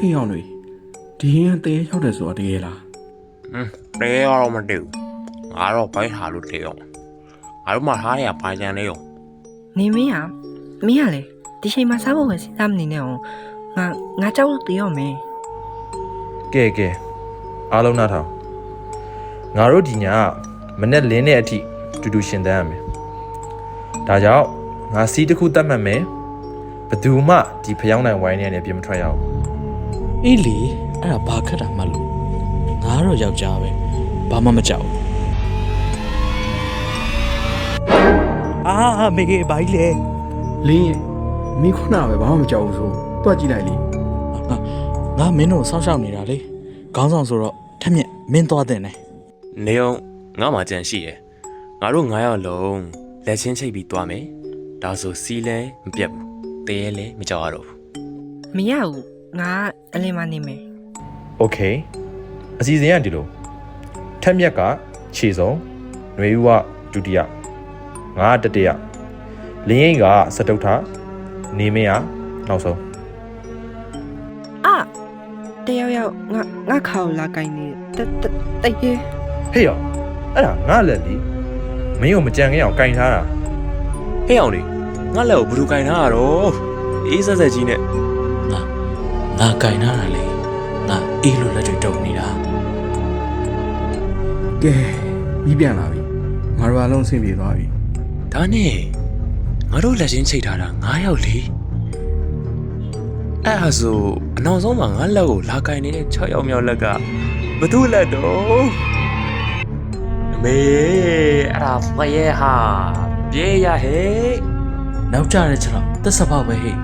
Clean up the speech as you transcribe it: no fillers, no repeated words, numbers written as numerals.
ဟေးအောင်တွေဒီရင်ကတဲရောက်တယ်ဆိုတာတကယ်လား တဲရောတော့မတူငါတော့ဘိုက်ဟာလို့တဲရောငါတို့မှထားရပါကြံနေရော နေမင်းကလေဒီချိန်မှာစားဖို့ပဲစဉ်းစားမနေနဲ့အောင်ငါကြောက်လို့တေးရောမယ် ကဲအားလုံးနားထောင်ငါတို့ဒီညမနေ့လင်းတဲ့အထိတူတူရှင်သန်ရမယ်ဒါကြောင့်ငါစီးတစ်ခုတတ်မှတ်မယ်ဘယ်သူမှဒီဖျောင်းနိုင်ဝိုင်းနေနဲ့ပြင်မထွက်ရအောင် အေးလေအဲ့ဒါဘာခက်တာမှတ်လို့ငါတော့ယောက်ျားပဲဘာမှမကြောက်ဘူးအာမေဘိုင်လေ လင်းရဲ့မင်းခုနကပဲဘာမှမကြောက်ဘူးဆိုတွက်ကြည့်လိုက်လေ ငါမင်းတို့စောင့်ရှောက်နေတာလေခေါင်းဆောင်ဆိုတော့ထက်မြက်မင်းသွားတဲ့နေ နေအောင်ငါမှကြံရှိရယ်ငါတို့9ယောက်လုံးလက်ချင်းချိတ်ပြီးသွားမယ်ဒါဆိုစီးလဲမပြတ်ဘူးတဲလဲမကြောက်ရတော့ဘူး မရဘူးငါအလင်းမနေမယ် โอเคအစီအစဉ်ကဒီလိုထက်မြက်ကခြေစုံຫນွေဦးကဒုတိယငါကတတိယလင်းရင်ကစတုထနေမင်းကနောက်ဆုံး တယောက်ငါခေါလာကိုင်းနေတရေ ဟေ့ရောအဲ့ဒါငါလက်လီမင်းကိုမကြံခဲ့အောင်ကင်ထားတာ ဟေးအောင်လေငါလက်ကိုဘယ်သူကင်ထားရတော့အေးဆက်ဆက်ကြီးနဲ့ ငါကင်ထားတာလေငါအေးလို့လက်တွေတုံနေတာ ကဲပြီးပြန်လာပြီငါတို့အလုံးဆင်ပြေသွားပြီ ဒါနဲ့ငါတို့လက်ချင်းချိတ်ထားတာ9ယောက်လေအဲ့ဒါဆိုအနောက်ဆုံးမှာငါလက်ကိုလာကင်နေတဲ့6ယောက်မြောက်လက်ကဘသူလက်တော့အမေအဲ့ဒါဖရဲဟာပြေးရဟဲ့ နောက်ကြတဲ့ချက်တော့တက်စပောက်ပဲဟေ့